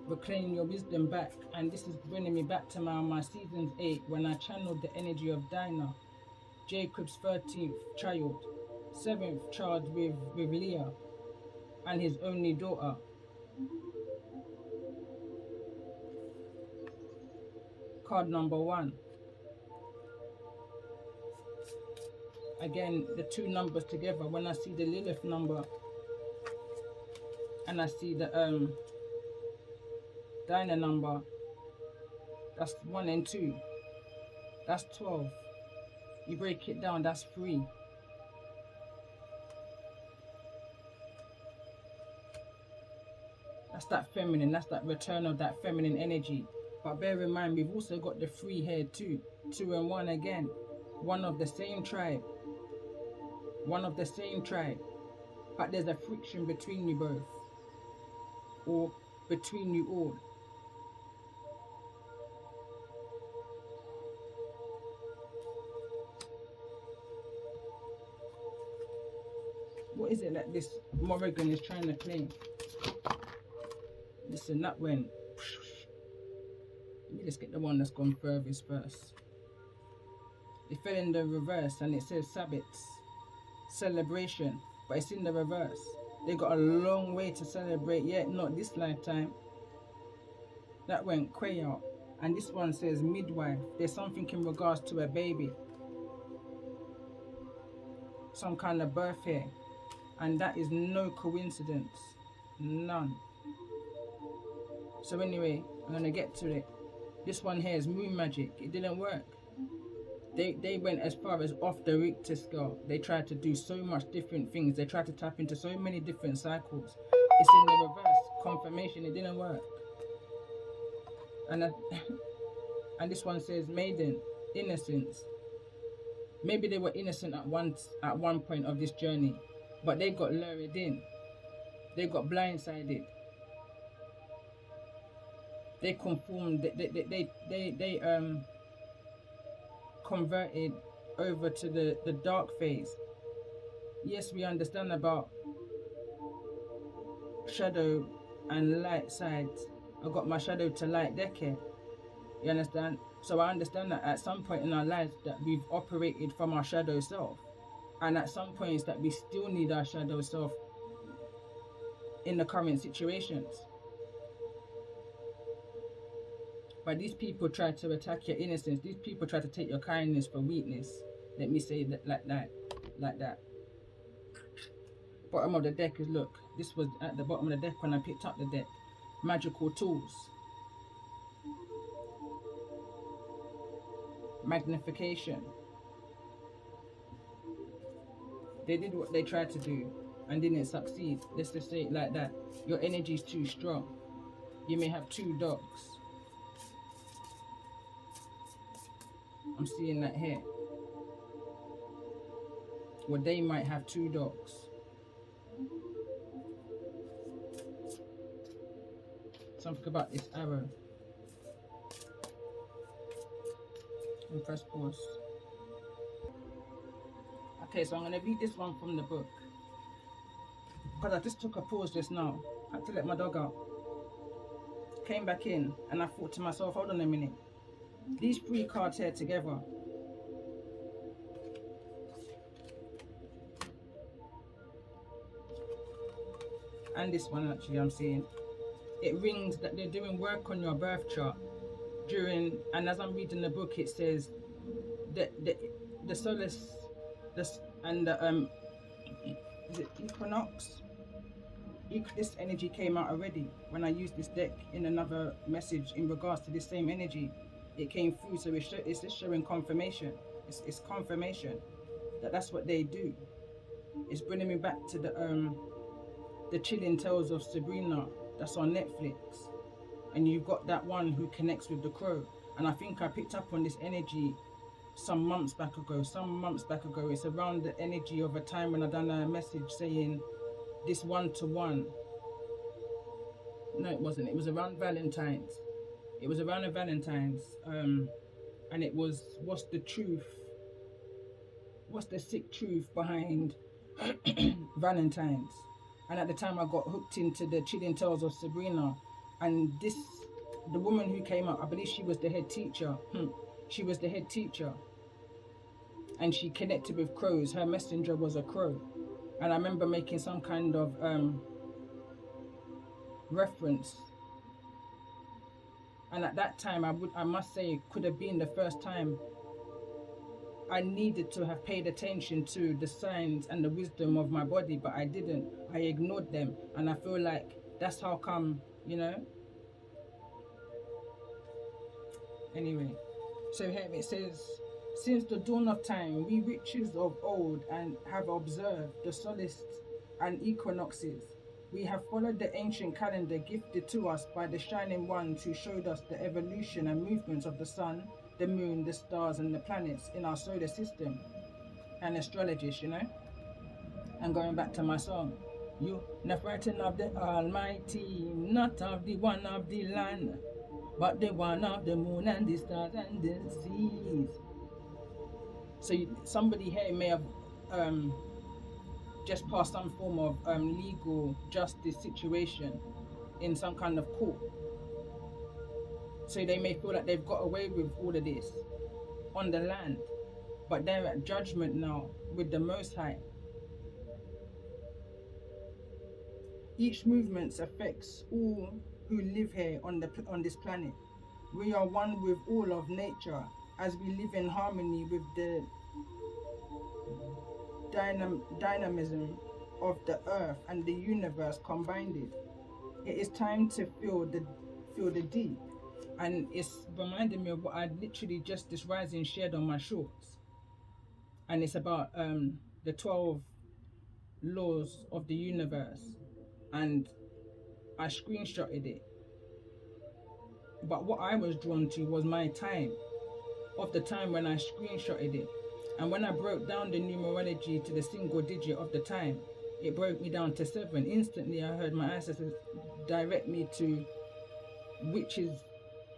Reclaim your wisdom back, and this is bringing me back to my seasons 8 when I channeled the energy of Dinah, Jacob's 13th child, 7th child with Leah, and his only daughter. Card number 1. Again, the two numbers together. When I see the Lilith number and I see the Dinah number, that's 1 and 2. That's 12. You break it down, that's 3. That's that feminine, that's that return of that feminine energy. But bear in mind, we've also got the 3 here too. 2 and 1 again. One of the same tribe. One of the same tribe. But there's a friction between you both. Or between you all. What is it that this Morrigan is trying to claim? Listen, that went. Let me just get the one that's gone furthest first. It fell in the reverse and it says Sabbaths, celebration, but it's in the reverse. They got a long way to celebrate yet, not this lifetime. That went quay out. And this one says midwife. There's something in regards to a baby. Some kind of birth here. And that is no coincidence. None. So anyway, I'm going to get to it. This one here is moon magic. It didn't work. They went as far as off the Richter scale. They tried to do so much different things. They tried to tap into so many different cycles. It's in the reverse. Confirmation, it didn't work. And and this one says maiden, innocence. Maybe they were innocent at one point of this journey, but they got lured in. They got blindsided. They conformed. They converted over to the dark phase. Yes, we understand about shadow and light sides. I got my shadow to light deck here. You understand? So I understand that at some point in our lives that we've operated from our shadow self, and at some points that we still need our shadow self in the current situations. But these people try to attack your innocence. These people try to take your kindness for weakness. Let me say that like that. Bottom of the deck is, look, this was at the bottom of the deck when I picked up the deck. Magical tools. Magnification. They did what they tried to do and didn't succeed. Let's just say it like that. Your energy is too strong. You may have 2 dogs. I'm seeing that here. Well, they might have 2 dogs. Something about this arrow. And press pause. Okay, so I'm going to read this one from the book. Because I just took a pause just now. I had to let my dog out. Came back in and I thought to myself, hold on a minute. These 3 cards here together. And this one actually I'm seeing. It rings that they're doing work on your birth chart during, and as I'm reading the book it says the solace and the is it equinox? This energy came out already when I used this deck in another message in regards to this same energy. It came through, so it's just showing confirmation. It's confirmation that that's what they do. It's bringing me back to the Chilling Tales of Sabrina that's on Netflix, and you've got that one who connects with the crow. And I think I picked up on this energy some months back ago. It's around the energy of a time when I done a message saying this one-to-one. No, it wasn't. It was around Valentine's. It was around a Valentine's, and it was, what's the truth? What's the sick truth behind Valentine's? And at the time I got hooked into the Chilling Tales of Sabrina, and the woman who came up, I believe she was the head teacher. She was the head teacher, and she connected with crows. Her messenger was a crow, and I remember making some kind of reference. And at that time, I must say, it could have been the first time I needed to have paid attention to the signs and the wisdom of my body, but I didn't. I ignored them, and I feel like that's how come, you know. Anyway, so here it says, since the dawn of time, we witches of old and have observed the solace and equinoxes. We have followed the ancient calendar gifted to us by the shining ones who showed us the evolution and movements of the sun, the moon, the stars, and the planets in our solar system. And astrologists, you know. And going back to my song, you not frightened of the Almighty, not of the one of the land, but the one of the moon and the stars and the seas. So somebody here may have just passed some form of legal justice situation in some kind of court. So they may feel like they've got away with all of this on the land, but they're at judgment now with the Most High. Each movement affects all who live here on this planet. We are one with all of nature as we live in harmony with the dynamism of the earth and the universe combined. It is time to feel the deep. And it's reminding me of what I literally just this rising shared on my shorts. And it's about the 12 laws of the universe. And I screenshotted it. But what I was drawn to was my time, of the time when I screenshotted it. And when I broke down the numerology to the single digit of the time, it broke me down to 7. Instantly, I heard my ancestors direct me to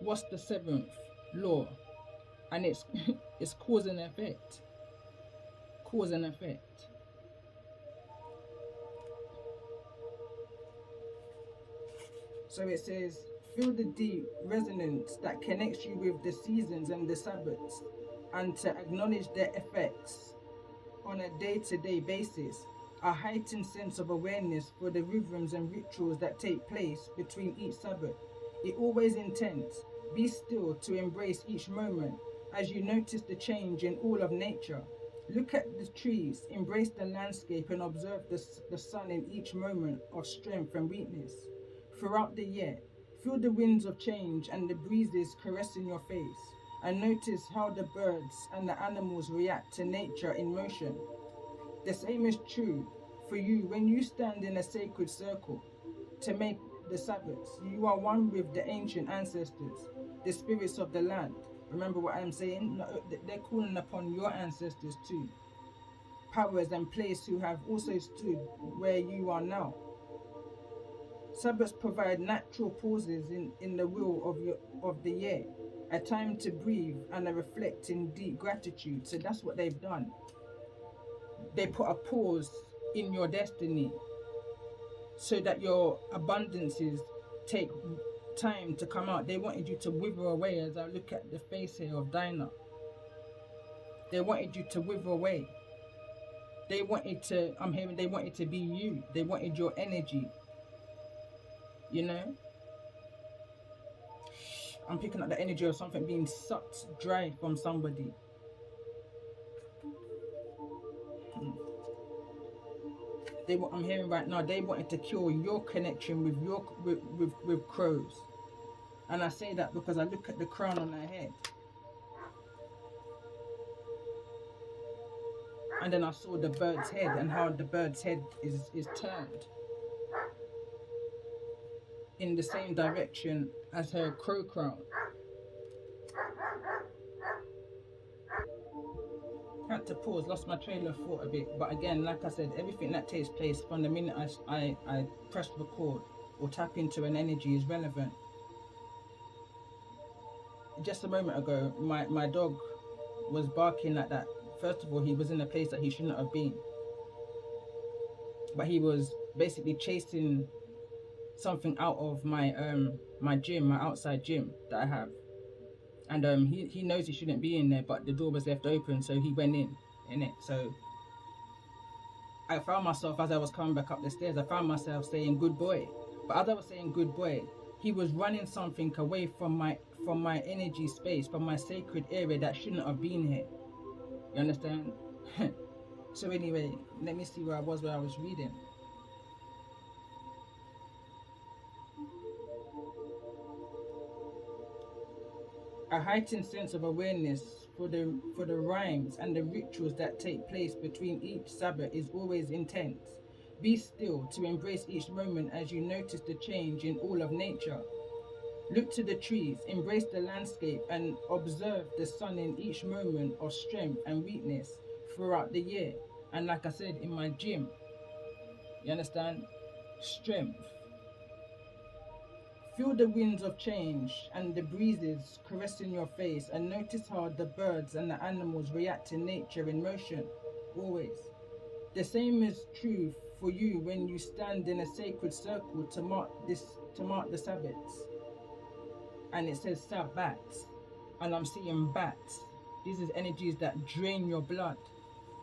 what's the 7th law? And it's it's cause and effect. Cause and effect. So it says, feel the deep resonance that connects you with the seasons and the Sabbaths, and to acknowledge their effects on a day-to-day basis, a heightened sense of awareness for the rhythms and rituals that take place between each Sabbath. It always intends, be still to embrace each moment as you notice the change in all of nature. Look at the trees, embrace the landscape, and observe the sun in each moment of strength and weakness. Throughout the year, feel the winds of change and the breezes caressing your face, and notice how the birds and the animals react to nature in motion. The same is true for you when you stand in a sacred circle to make the Sabbaths. You are one with the ancient ancestors, the spirits of the land. Remember what I'm saying? No, they're calling upon your ancestors too. Powers and place who have also stood where you are now. Sabbaths provide natural pauses in the wheel of the year, a time to breathe and a reflect in deep gratitude. So that's what they've done. They put a pause in your destiny so that your abundances take time to come out. They wanted you to wither away. As I look at the face here of Dinah, they wanted you to wither away. They wanted to be you. They wanted your energy. You know? I'm picking up the energy of something being sucked dry from somebody. I'm hearing right now, they wanted to kill your connection with crows. And I say that because I look at the crown on her head. And then I saw the bird's head and how the bird's head is turned in the same direction as her crow crown. Had to pause, lost my train of thought a bit. But again, like I said, everything that takes place from the minute I press record or tap into an energy is relevant. Just a moment ago, my dog was barking like that. First of all, he was in a place that he shouldn't have been. But he was basically chasing something out of my gym, my outside gym that I have. And he knows he shouldn't be in there, but the door was left open, so he went in it. So I found myself, as I was coming back up the stairs, I found myself saying good boy. But as I was saying good boy, he was running something away from my energy space, from my sacred area that shouldn't have been here. You understand? So anyway, let me see where I was reading. A heightened sense of awareness for the rhymes and the rituals that take place between each Sabbath is always intense. Be still to embrace each moment as you notice the change in all of nature. Look to the trees, embrace the landscape, and observe the sun in each moment of strength and weakness throughout the year. And like I said, in my gym, you understand? Strength. Feel the winds of change and the breezes caressing your face, and notice how the birds and the animals react to nature in motion, always. The same is true for you when you stand in a sacred circle to mark the Sabbaths. And it says Sabbats, and I'm seeing bats. These is energies that drain your blood.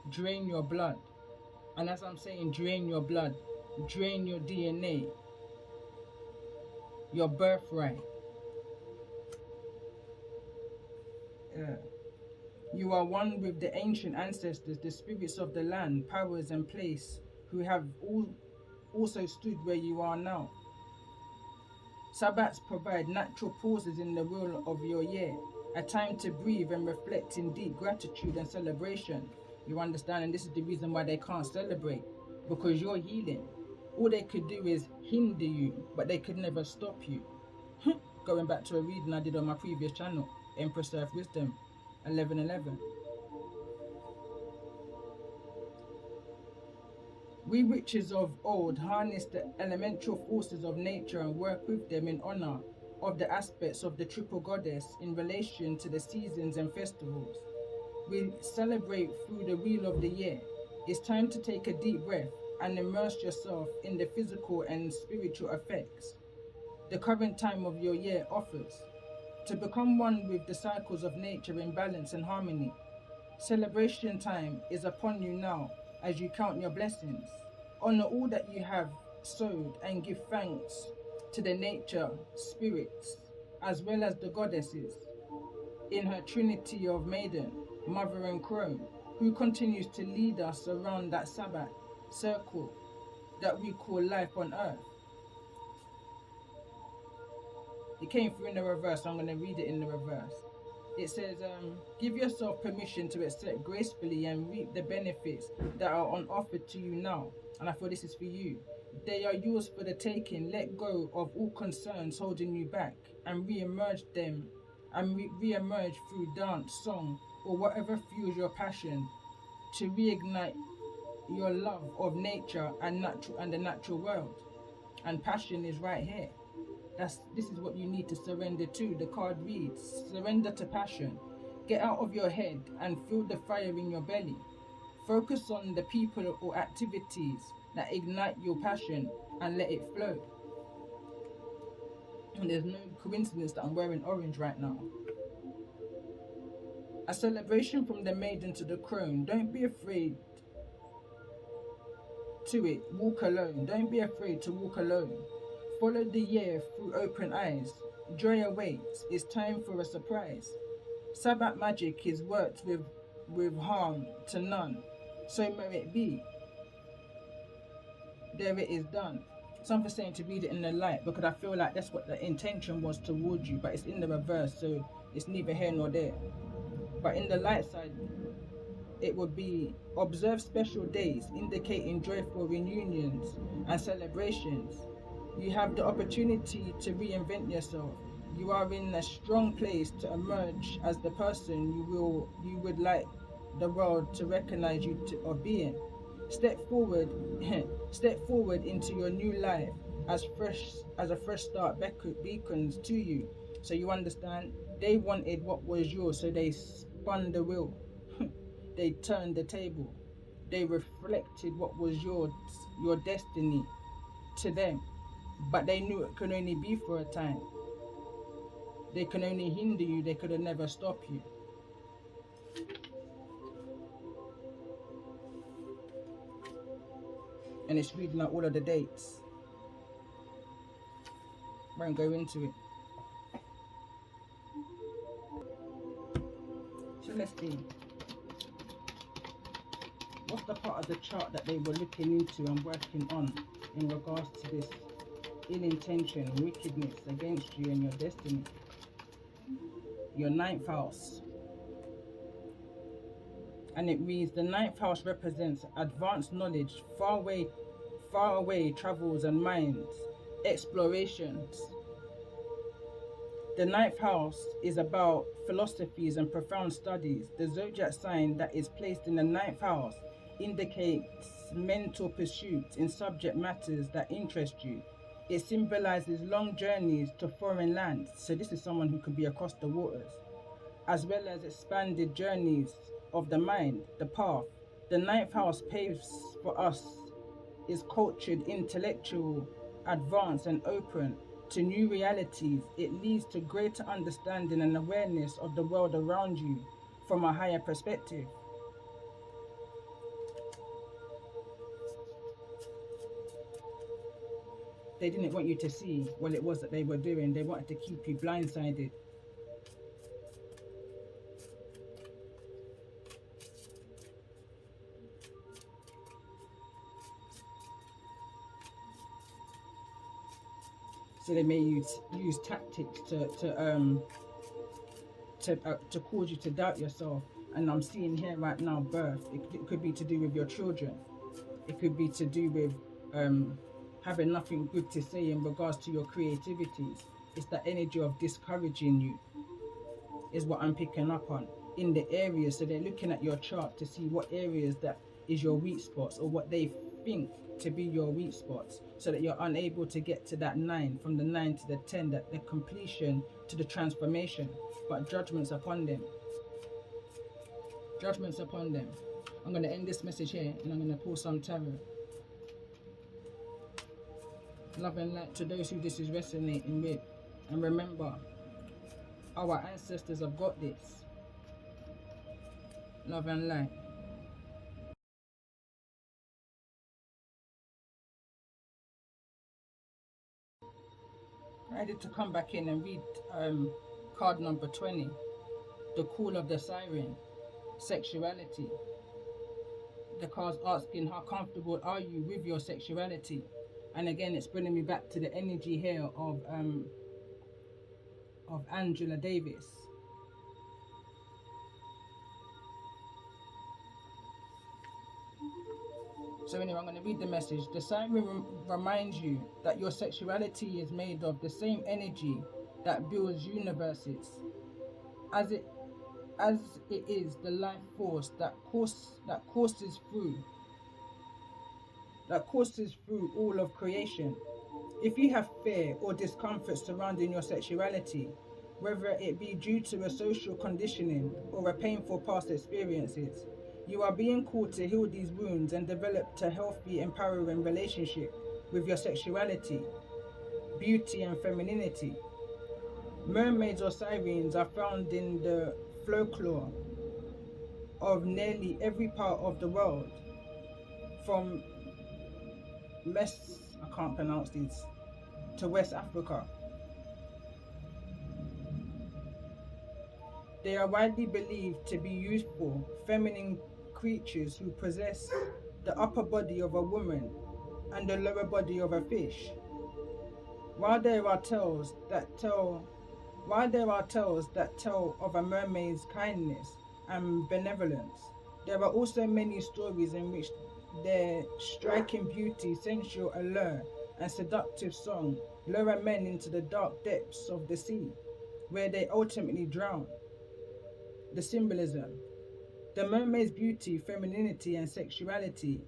Drain your blood. And as I'm saying drain your blood, drain your DNA, your birthright. You are one with the ancient ancestors, the spirits of the land, powers and place, who have also stood where you are now. Sabbats provide natural pauses in the wheel of your year, a time to breathe and reflect in deep gratitude and celebration. You understand? And this is the reason why they can't celebrate, because you're healing. All they could do is hinder you, but they could never stop you. Going back to a reading I did on my previous channel, Empress Earth Wisdom 1111. We witches of old harnessed the elemental forces of nature and work with them in honor of the aspects of the triple goddess in relation to the seasons and festivals. We celebrate through the wheel of the year. It's time to take a deep breath and immerse yourself in the physical and spiritual effects the current time of your year offers, to become one with the cycles of nature in balance and harmony. Celebration time is upon you now as you count your blessings. Honor all that you have sowed and give thanks to the nature spirits as well as the goddesses in her trinity of maiden, mother and crone, who continues to lead us around that Sabbath circle that we call life on earth. It came through in the reverse, so I'm going to read it in the reverse. It says, give yourself permission to accept gracefully and reap the benefits that are on offer to you now. And I feel this is for you. They are yours for the taking. Let go of all concerns holding you back and re-emerge them and re-emerge through dance, song, or whatever fuels your passion to reignite your love of nature and the natural world. And passion is right here. This is what you need to surrender to. The card reads, surrender to passion. Get out of your head and feel the fire in your belly. Focus on the people or activities that ignite your passion and let it flow. And there's no coincidence that I'm wearing orange right now. A celebration from the maiden to the crone. Don't be afraid to it. Walk alone. Don't be afraid to walk alone. Follow the year through open eyes. Joy awaits. It's time for a surprise. Sabbath magic is worked with harm to none. So may it be. There it is done. Some saying to read it in the light because I feel like that's what the intention was towards you, but it's in the reverse, so it's neither here nor there. But in the light side, it would be observe special days indicating joyful reunions and celebrations. You have the opportunity to reinvent yourself. You are in a strong place to emerge as the person you would like the world to recognize you of being. Step forward into your new life as a fresh start beacons to you. So you understand, they wanted what was yours, so they spun the wheel. They turned the table. They reflected what was yours, your destiny, to them. But they knew it could only be for a time. They can only hinder you, they could have never stopped you. And it's reading out all of the dates. Won't go into it. So let's see. What's the part of the chart that they were looking into and working on in regards to this ill intention, wickedness against you and your destiny? Your 9th house. And it reads, the 9th house represents advanced knowledge, far away travels and minds, explorations. The 9th house is about philosophies and profound studies. The zodiac sign that is placed in the 9th house indicates mental pursuits in subject matters that interest you. It symbolizes long journeys to foreign lands. So this is someone who could be across the waters, as well as expanded journeys of the mind, the path. The 9th house paves for us is cultured, intellectual, advanced and open to new realities. It leads to greater understanding and awareness of the world around you from a higher perspective. They didn't want you to see what it was that they were doing. They wanted to keep you blindsided. So they may use tactics to cause you to doubt yourself. And I'm seeing here right now birth. It could be to do with your children. It could be to do with having nothing good to say in regards to your creativities. It's the energy of discouraging you, is what I'm picking up on in the areas. So they're looking at your chart to see what areas that is your weak spots, or what they think to be your weak spots, so that you're unable to get to that 9, from the 9 to the 10, that the completion to the transformation. But judgments upon them. Judgments upon them. I'm going to end this message here, and I'm going to pull some tarot. Love and light to those who this is resonating with. And remember, our ancestors have got this. Love and light. I had to come back in and read card number 20. The call of the siren. Sexuality. The card's asking, how comfortable are you with your sexuality? And again, it's bringing me back to the energy here of Angela Davis. So anyway, I'm going to read the message. The siren reminds you that your sexuality is made of the same energy that builds universes, as it is the life force that courses through all of creation. If you have fear or discomfort surrounding your sexuality, whether it be due to a social conditioning or a painful past experiences, you are being called to heal these wounds and develop a healthy, empowering relationship with your sexuality, beauty, and femininity. Mermaids or sirens are found in the folklore of nearly every part of the world, from I can't pronounce these, to West Africa. They are widely believed to be youthful, feminine creatures who possess the upper body of a woman and the lower body of a fish. While there are tales that tell of a mermaid's kindness and benevolence, there are also many stories in which their striking beauty, sensual allure, and seductive song lure men into the dark depths of the sea, where they ultimately drown. The symbolism. The mermaid's beauty, femininity, and sexuality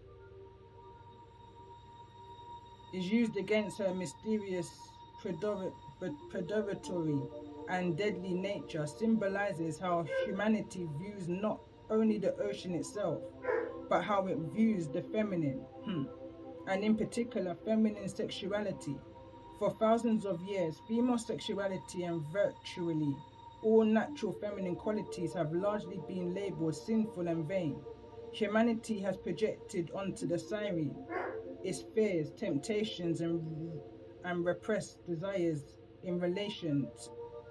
is used against her mysterious, predatory, and deadly nature, symbolizes how humanity views not only the ocean itself, but how it views the feminine, and in particular, feminine sexuality. For thousands of years, female sexuality and virtually all natural feminine qualities have largely been labeled sinful and vain. Humanity has projected onto the siren its fears, temptations, and repressed desires in relation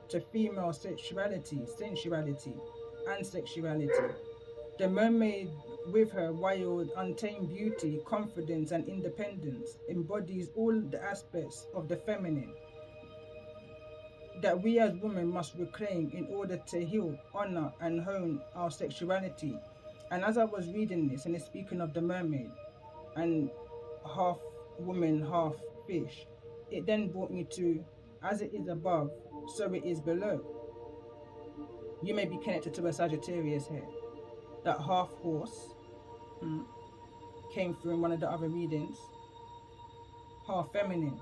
to female sexuality, sensuality, and sexuality. The mermaid, with her wild, untamed beauty, confidence, and independence, embodies all the aspects of the feminine that we as women must reclaim in order to heal, honor, and hone our sexuality. And as I was reading this, and it's speaking of the mermaid, and half woman, half fish, it then brought me to, as it is above, so it is below. You may be connected to a Sagittarius here. That half horse came through in one of the other readings. Half feminine.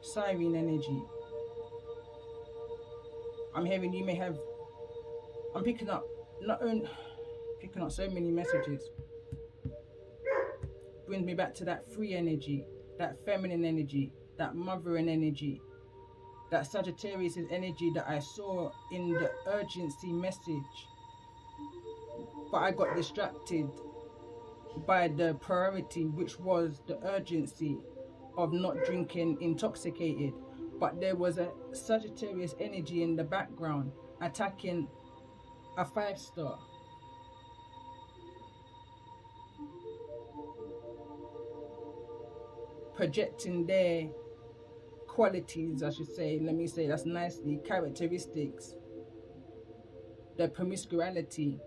Siren energy. I'm hearing you may have, I'm picking up so many messages. Brings me back to that free energy, that feminine energy, that mothering energy, that Sagittarius energy that I saw in the urgency message. But I got distracted by the priority, which was the urgency of not drinking intoxicated. But there was a Sagittarius energy in the background attacking a 5-star. Projecting their qualities, I should say, let me say that's nicely, characteristics, the promiscuity,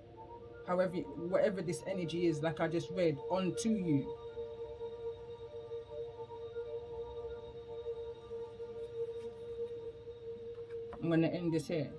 however, whatever this energy is, like I just read, onto you. I'm going to end this here.